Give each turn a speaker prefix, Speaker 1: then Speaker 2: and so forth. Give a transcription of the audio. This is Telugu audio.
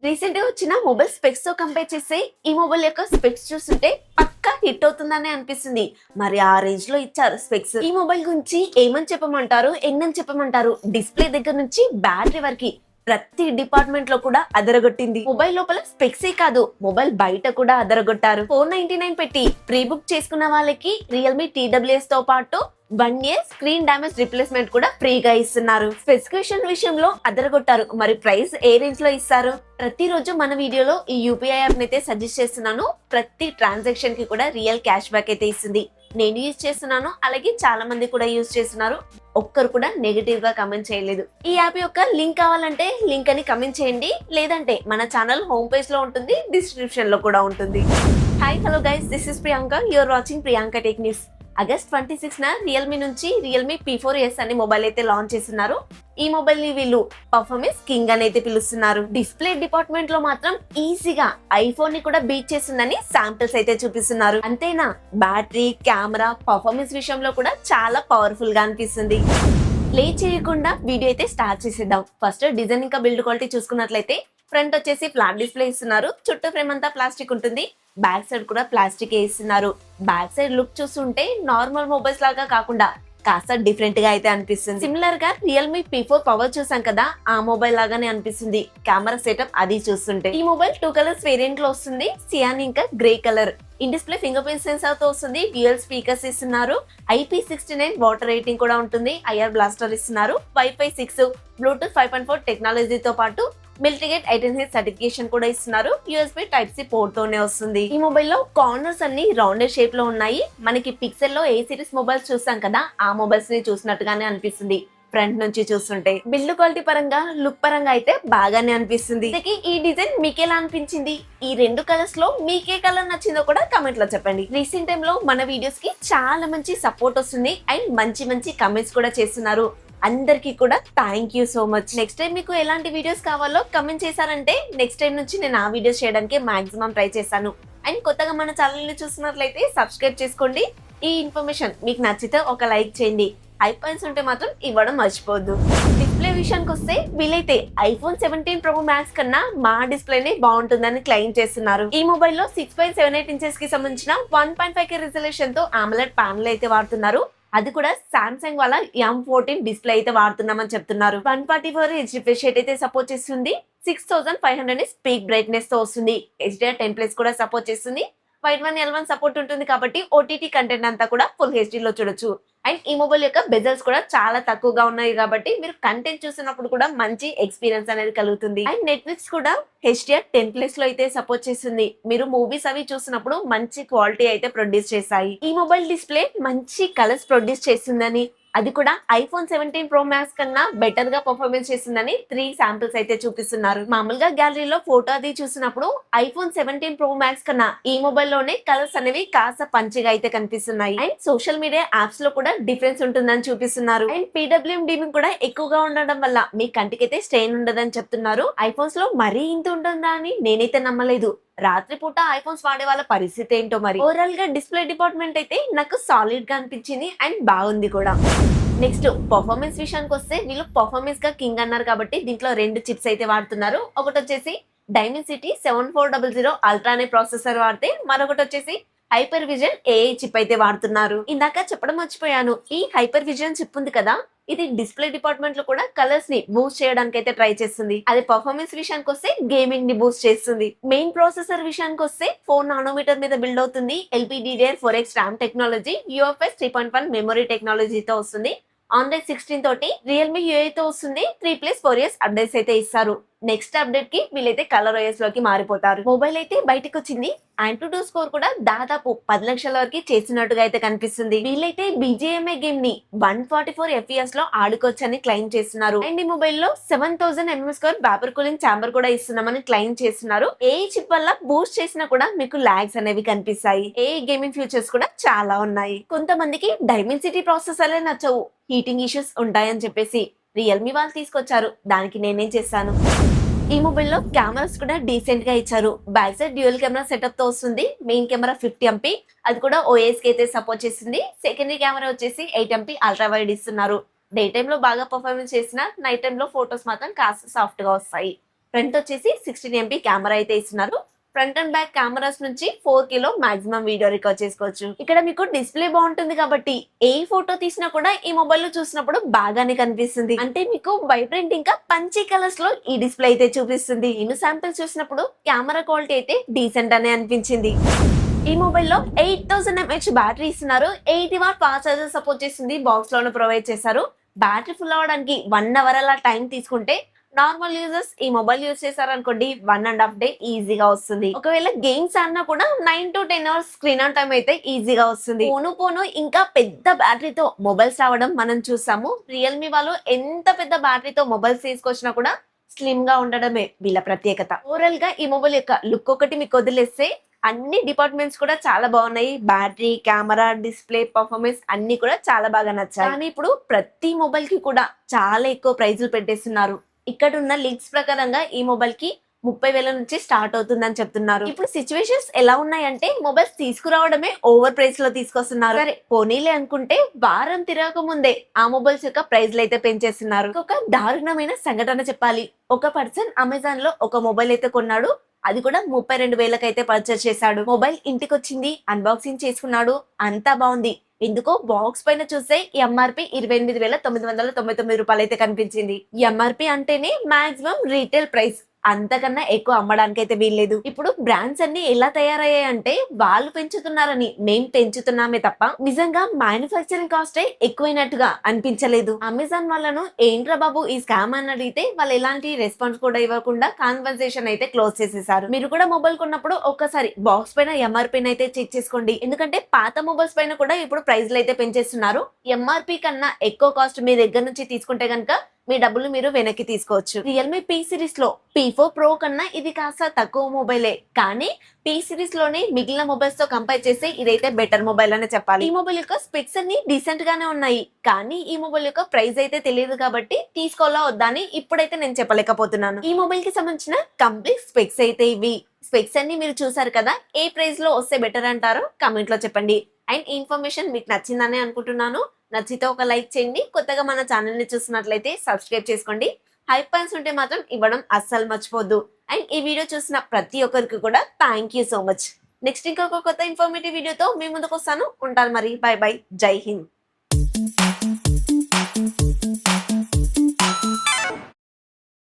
Speaker 1: రీసెంట్ గా వచ్చిన మొబైల్ స్పెక్స్ తో కంపేర్ చేస్తే ఈ మొబైల్ యొక్క స్పెక్స్ చూస్తుంటే పక్కా హిట్ అవుతుందని అనిపిస్తుంది. మరి ఆ రేంజ్ లో ఇచ్చారు స్పెక్స్. ఈ మొబైల్ గురించి ఏమని చెప్పమంటారు, ఎన్నని చెప్పమంటారు? డిస్ప్లే దగ్గర నుంచి బ్యాటరీ వరకు ప్రతి డిపార్ట్మెంట్ లో కూడా అదరగొట్టింది. మొబైల్ లోపల స్పెక్సే కాదు, మొబైల్ బయట కూడా అదరగొట్టారు. 499 పెట్టి ప్రీ బుక్ చేసుకున్న వాళ్ళకి రియల్మీ TWS తో పాటు 1 year స్క్రీన్ డ్యామేజ్ రిప్లేస్మెంట్ కూడా ఫ్రీగా ఇస్తున్నారు. స్పెసిఫికేషన్ విషయంలో అదరగొట్టారు. మరి ప్రైస్ ఏ రేంజ్ లో ఇస్తారు? ప్రతిరోజు మన వీడియోలో ఈ యూపీఐ యాప్ అయితే సజెస్ట్ చేస్తున్నాను. ప్రతి ట్రాన్సాక్షన్ కి కూడా రియల్ క్యాష్ బ్యాక్ అయితే ఇస్తుంది. నేను యూజ్ చేస్తున్నాను, అలాగే చాలా మంది కూడా యూజ్ చేస్తున్నారు. ఒక్కరు కూడా నెగటివ్ గా కమెంట్ చేయలేదు. ఈ యాప్ యొక్క లింక్ కావాలంటే లింక్ అని కమెంట్ చేయండి, లేదంటే మన ఛానల్ హోమ్ పేజ్ లో ఉంటుంది, డిస్క్రిప్షన్ లో కూడా ఉంటుంది. Hi hello guys, this is Priyanka, you're watching Priyanka tech news. August 26న రియల్మీ నుంచి రియల్మీ P4S అనే మొబైల్ అయితే లాంచ్ చేస్తున్నారు. ఈ మొబైల్ ని వీళ్ళు పర్ఫార్మెన్స్ కింగ్ అని అయితే పిలుస్తున్నారు. డిస్ప్లే డిపార్ట్మెంట్ లో మాత్రం ఈజీగా ఐఫోన్ ని కూడా బీట్ చేస్తుందని శాంపిల్స్ అయితే చూపిస్తున్నారు. అంతేనా, బ్యాటరీ, కెమెరా, పర్ఫార్మెన్స్ విషయంలో కూడా చాలా పవర్ఫుల్ గా అనిపిస్తుంది. లేట్ చేయకుండా వీడియో అయితే స్టార్ట్ చేసేద్దాం. ఫస్ట్ డిజైన్ ఇంకా బిల్డ్ క్వాలిటీ చూసుకున్నట్లయితే ఫ్రంట్ వచ్చేసి ఫ్లాట్ డిస్ప్లే ఇస్తున్నారు. చుట్టూ ఫ్రేమ్ అంతా ప్లాస్టిక్ ఉంటుంది. బ్యాక్ సైడ్ కూడా ప్లాస్టిక్ ఇస్తున్నారు. బ్యాక్ సైడ్ లుక్ చూస్తుంటే నార్మల్ మొబైల్స్ లాగా కాకుండా కాస్త డిఫరెంట్ గా అయితే అనిపిస్తుంది. సిమిలర్ గా రియల్మీ P4 పవర్ చూసాం కదా, ఆ మొబైల్ లాగానే అనిపిస్తుంది. కెమెరా సెటప్ అది చూస్తుంటే. ఈ మొబైల్ 2 కలర్స్ వేరియంట్ లో వస్తుంది, సియాన్ ఇంకా grey colour. In display finger print censor తో వస్తుంది. డ్యూయల్ స్పీకర్స్ ఇస్తున్నారు. IP69 వాటర్ రేటింగ్ కూడా ఉంటుంది. IR బ్లాస్టర్ ఇస్తున్నారు. Wi-Fi 6, Bluetooth 5.4 టెక్నాలజీతో పాటు మిల్టీగేట్ 18H సర్టిఫికేషన్ కూడా ఇస్తున్నారు. USB Type-C పోర్ట్ తోనే వస్తుంది. ఈ మొబైల్ లో కార్నర్స్ అన్ని రౌండెడ్ షేప్ లో ఉన్నాయి. మనకి పిక్సెల్ లో ఏ సిరీస్ మొబైల్స్ చూస్తాం కదా, ఆ మొబైల్స్ ని చూసినట్టుగానే అనిపిస్తుంది ఫ్రంట్ నుంచి చూస్తుంటే. బిల్డ్ క్వాలిటీ పరంగా, లుక్ పరంగా అయితే బాగానే అనిపిస్తుంది. ఈ డిజైన్ మీకెలా అనిపించింది? ఈ 2 కలర్స్ లో మీకే కలర్ నచ్చిందో కూడా కమెంట్ లో చెప్పండి. రీసెంట్ టైమ్ లో మన వీడియోస్ కి చాలా మంచి సపోర్ట్ వస్తుంది అండ్ మంచి మంచి కమెంట్స్ కూడా చేస్తున్నారు. అందరికి కూడా thank you so much. Next time మీకు ఎలాంటి వీడియోస్ కావాలో కమెంట్ చేశారంటే నెక్స్ట్ టైం నుంచి నేను ఆ వీడియోస్ చేయడానికి మాక్సిమం ట్రై చేశాను. అండ్ కొత్తగా మన ఛానల్ ని చూస్తున్నట్లయితే సబ్స్క్రైబ్ చేసుకోండి. ఈ ఇన్ఫర్మేషన్ మీకు నచ్చితే ఒక లైక్ చేయండి. హై పాయింట్స్ ఉంటే మాత్రం ఇవ్వడం మర్చిపోద్దు. డిస్ప్లే విషయానికి వస్తే వీలైతే iPhone 17 Pro Max కన్నా మా డిస్ప్లేనే బాగుంటుందని క్లెయిమ్ చేస్తున్నారు. ఈ మొబైల్ లో 6.78 inches కి సంబంధించిన 1.5K రిజల్యూషన్ తో AMOLED ప్యానెల్ అయితే వాడుతున్నారు. అది కూడా సామ్సంగ్ వాళ్ళ M14 డిస్ప్లే అయితే వాడుతున్నామని చెప్తున్నారు. 144Hz రిఫ్రెష్ రేట్ అయితే సపోర్ట్ చేస్తుంది. 6500 పీక్ బ్రైట్నెస్ తో వస్తుంది. HDR10+ కూడా సపోర్ట్ చేస్తుంది. Wide 1L1 సపోర్ట్ ఉంటుంది కాబట్టి OTT కంటెంట్ అంతా కూడా ఫుల్ HD లో చూడొచ్చు. అండ్ ఈ మొబైల్ యొక్క బెజల్స్ కూడా చాలా తక్కువగా ఉన్నాయి కాబట్టి మీరు కంటెంట్ చూసినప్పుడు కూడా మంచి ఎక్స్పీరియన్స్ అనేది కలుగుతుంది. అండ్ నెట్ఫ్లిక్స్ కూడా HDR10+ లో అయితే సపోర్ట్ చేస్తుంది. మీరు మూవీస్ అవి చూసినప్పుడు మంచి క్వాలిటీ అయితే ప్రొడ్యూస్ చేస్తాయి. ఈ మొబైల్ డిస్ప్లే మంచి కలర్స్ ప్రొడ్యూస్ చేస్తుందని, అది కూడా iPhone 17 Pro Max కన్నా బెటర్ గా పర్ఫార్మెన్స్ చేస్తుందని 3 శాంపిల్స్ అయితే చూపిస్తున్నారు. మామూలుగా గ్యాలరీలో ఫోటో అది చూసినప్పుడు iPhone 17 Pro Max కన్నా ఈ మొబైల్ లోనే కలర్స్ అనేవి కాస్త పంచిగా అయితే కనిపిస్తున్నాయి. అండ్ సోషల్ మీడియా యాప్స్ లో కూడా డిఫరెన్స్ ఉంటుందని చూపిస్తున్నారు. అండ్ PWM డీమింగ్ కూడా ఎక్కువగా ఉండడం వల్ల మీ కంటికైతే స్ట్రెయిన్ ఉండదని చెప్తున్నారు. ఐఫోన్స్ లో మరీ ఇంత ఉంటుందా అని నేనైతే నమ్మలేదు. రాత్రిపూట ఐఫోన్స్ వాడే వాళ్ళ పరిస్థితి ఏంటో మరి. ఓవరాల్ గా డిస్ప్లే డిపార్ట్మెంట్ అయితే నాకు సాలిడ్ గా అనిపించింది అండ్ బాగుంది కూడా. నెక్స్ట్ పర్ఫార్మెన్స్ విషయానికి వస్తే వీళ్ళు పర్ఫార్మెన్స్ గా కింగ్ అన్నారు కాబట్టి దీంట్లో 2 చిప్స్ అయితే వాడుతున్నారు. ఒకటి వచ్చేసి Dimensity 7400 అల్ట్రా అనే ప్రాసెసర్ వాడితే, మరొకటి వచ్చేసి హైపర్ విజన్ AI చిప్ అయితే వాడుతున్నారు. ఇందాక చెప్పడం మర్చిపోయాను, ఈ హైపర్ విజన్ చిప్ ఉంది కదా, ఇది డిస్ప్లే డిపార్ట్మెంట్ లో కూడా కలర్స్ ని బూస్ట్ చేయడానికి అయితే ట్రై చేస్తుంది. అదే పర్ఫార్మెన్స్ విషయానికి వస్తే గేమింగ్ ని బూస్ట్ చేస్తుంది. మెయిన్ ప్రాసెసర్ విషయానికి వస్తే 4 nanometer మీద బిల్డ్ అవుతుంది. LPDDR4X RAM technology, UFS 3.1 memory టెక్నాలజీతో వస్తుంది. Android 16 తోటి రియల్మీ UI తో వస్తుంది. 3+4 years అప్డేట్స్ అయితే ఇస్తారు. నెక్స్ట్ అప్డేట్ కి వీళ్ళైతే కలర్ OS లోకి మారిపోతారు. మొబైల్ అయితే బయటకు వచ్చింది. AnTuTu స్కోర్ కూడా దాదాపు 10 లక్షల వరకు చేసినట్టుగా అయితే కనిపిస్తుంది. వీళ్ళైతే BGMI గేమ్ ని 144 FPS లో ఆడుకోవచ్చని క్లెయిమ్ చేస్తున్నారు. అండ్ ఈ మొబైల్ లో 7000 mAh వేపర్ కూలింగ్ ఛాంబర్ కూడా ఇస్తున్నామని క్లెయిమ్ చేస్తున్నారు. AI చిప్ వల్ల బూస్ట్ చేసినా కూడా మీకు లాగ్స్ అనేవి కనిపిస్తాయి. AI గేమింగ్ ఫీచర్స్ కూడా చాలా ఉన్నాయి. కొంతమందికి Dimensity ప్రాసెసర్లే నచ్చవు, హీటింగ్ ఇష్యూస్ ఉంటాయని చెప్పేసి రియల్మీ వాళ్ళు తీసుకొచ్చారు. దానికి నేనేం చేశాను, ఈ మొబైల్ లో కెమెరాస్ కూడా డీసెంట్ గా ఇచ్చారు. Back side dual camera setup తో వస్తుంది. మెయిన్ కెమెరా 50 MP, అది కూడా OIS కి అయితే సపోర్ట్ చేస్తుంది. సెకండరీ కెమెరా వచ్చేసి 8 MP అల్ట్రా వైడ్ ఇస్తున్నారు. డే టైమ్ లో బాగా పర్ఫార్మెన్స్ చేసిన, నైట్ టైమ్ లో ఫోటోస్ మాత్రం కాస్త సాఫ్ట్ గా వస్తాయి. ఫ్రంట్ వచ్చేసి 16 MP కెమెరా అయితే ఇస్తున్నారు. ఫ్రంట్ అండ్ బ్యాక్ కెమెరాస్ నుంచి 4K లో మాక్సిమం వీడియో రికార్డ్ చేసుకోవచ్చు. ఇక్కడ మీకు డిస్ప్లే బాగుంటుంది కాబట్టి ఏ ఫోటో తీసినా కూడా ఈ మొబైల్ లో చూసినప్పుడు బాగానే కనిపిస్తుంది. అంటే మీకు వైబ్రెంట్ ఇంకా పంచీ కలర్స్ లో ఈ డిస్ప్లే అయితే చూపిస్తుంది. నేను శాంపిల్ చూసినప్పుడు కెమెరా క్వాలిటీ అయితే డీసెంట్ అనే అనిపించింది. ఈ మొబైల్లో 8000 mAh బ్యాటరీ ఇస్తున్నారు. 80 వాట్ ఫాస్ట్ చార్జర్ సపోర్ట్ చేస్తుంది. బాక్స్ లోనే ప్రొవైడ్ చేశారు. బ్యాటరీ ఫుల్ అవ్వడానికి 1 అవర్ అలా టైం తీసుకుంటే నార్మల్ యూజర్స్ ఈ మొబైల్ యూజ్ చేశారనుకోండి 1.5 డే ఈజీగా వస్తుంది. ఒకవేళ గేమ్స్ ఆడినా కూడా 9 to 10 hours screen on time అయితే ఈజీగా వస్తుంది. పోను ఇంకా పెద్ద బ్యాటరీతో మొబైల్స్ రావడం మనం చూసాము. రియల్మీ వాళ్ళు ఎంత పెద్ద బ్యాటరీతో మొబైల్స్ తీసుకొచ్చినా కూడా స్లిమ్ గా ఉండడమే వీళ్ళ ప్రత్యేకత. ఓవరాల్ గా ఈ మొబైల్ యొక్క లుక్ ఒకటి మీకు వదిలేస్తే అన్ని డిపార్ట్మెంట్స్ కూడా చాలా బాగున్నాయి. బ్యాటరీ, కెమెరా, డిస్ప్లే, పర్ఫార్మెన్స్ అన్ని కూడా చాలా బాగా నచ్చాయి. కానీ ఇప్పుడు ప్రతి మొబైల్ కి కూడా చాలా ఎక్కువ ప్రైజులు పెట్టేస్తున్నారు. ఇక్కడ ఉన్న లింక్స్ ప్రకారంగా ఈ మొబైల్ కి 30,000 నుంచి స్టార్ట్ అవుతుందని చెప్తున్నారు. ఇప్పుడు సిచ్యువేషన్స్ ఎలా ఉన్నాయంటే మొబైల్స్ తీసుకురావడమే ఓవర్ ప్రైస్ లో తీసుకొస్తున్నారు. సరే పోనీలే అనుకుంటే వారం తిరగక ముందే ఆ మొబైల్స్ యొక్క ప్రైజ్లు అయితే పెంచేస్తున్నారు. ఒక దారుణమైన సంఘటన చెప్పాలి. ఒక పర్సన్ అమెజాన్ లో ఒక మొబైల్ అయితే కొన్నాడు. అది కూడా 32,000 అయితే పర్చేస్ చేశాడు. మొబైల్ ఇంటికి వచ్చింది, అన్బాక్సింగ్ చేసుకున్నాడు, అంతా బాగుంది. ఎందుకో బాక్స్ పైన చూస్తే ఎంఆర్పి 28,999 రూపాయలు అయితే కనిపించింది. ఎంఆర్పి అంటేనే మాక్సిమం రీటైల్ ప్రైస్, అంతకన్నా ఎక్కువ అమ్మడానికి అయితే వీల్లేదు. ఇప్పుడు బ్రాండ్స్ అన్ని ఎలా తయారయ్యాయంటే వాళ్ళు పెంచుతున్నారని మేం పెంచుతున్నామే తప్ప నిజంగా మ్యానుఫ్యాక్చరింగ్ కాస్టే ఎక్కువైనట్టుగా అనిపించలేదు. అమెజాన్ వాళ్ళను ఏంట్రా బాబు ఈ స్కామ్ అని అడిగితే వాళ్ళు ఎలాంటి రెస్పాన్స్ కూడా ఇవ్వకుండా కాన్వర్సేషన్ అయితే క్లోజ్ చేసేసారు. మీరు కూడా మొబైల్ కొన్నప్పుడు ఒక్కసారి బాక్స్ పైన ఎంఆర్పి అయితే చెక్ చేసుకోండి. ఎందుకంటే పాత మొబైల్స్ పైన కూడా ఇప్పుడు ప్రైజ్లు అయితే పెంచేస్తున్నారు. ఎంఆర్పి కన్నా ఎక్కువ కాస్ట్ మీ దగ్గర నుంచి తీసుకుంటే గనుక మీ డబ్బులు మీరు వెనక్కి తీసుకోవచ్చు. రియల్మీ పీ సిరీస్ లో P4 Pro కన్నా ఇది కాస్త తక్కువ మొబైలే, కానీ పీ సిరీస్ లోనే మిగిలిన మొబైల్స్ తో కంపేర్ చేస్తే ఇదైతే బెటర్ మొబైల్ అనే చెప్పాలి. ఈ మొబైల్ యొక్క స్పెక్స్ అన్ని డీసెంట్ గానే ఉన్నాయి, కానీ ఈ మొబైల్ యొక్క ప్రైస్ అయితే తెలియదు కాబట్టి తీసుకోవాలా వద్దా అని ఇప్పుడైతే నేను చెప్పలేకపోతున్నాను. ఈ మొబైల్ కి సంబంధించిన కంప్లీట్ స్పెక్స్ అయితే ఇవి. స్పెక్స్ అన్ని మీరు చూసారు కదా. ఏ ప్రైస్ లో వస్తే బెటర్ అంటారో కామెంట్ లో చెప్పండి. అండ్ ఇన్ఫర్మేషన్ మీకు నచ్చిందని అనుకుంటున్నాను. నచ్చితే ఒక లైక్ చేయండి. కొత్తగా మన ఛానల్ ని చూసినట్లయితే సబ్స్క్రైబ్ చేసుకోండి. హైప్ పాయింట్స్ ఉంటే మాత్రం ఇవ్వడం అస్సలు మర్చిపోద్దు. అండ్ ఈ వీడియో చూసిన ప్రతి ఒక్కరికి కూడా thank you so much. Next ఇంకొక కొత్త ఇన్ఫర్మేటివ్ వీడియోతో మీ ముందుకు వస్తాను. ఉంటాను మరి. By by. జై హింద్.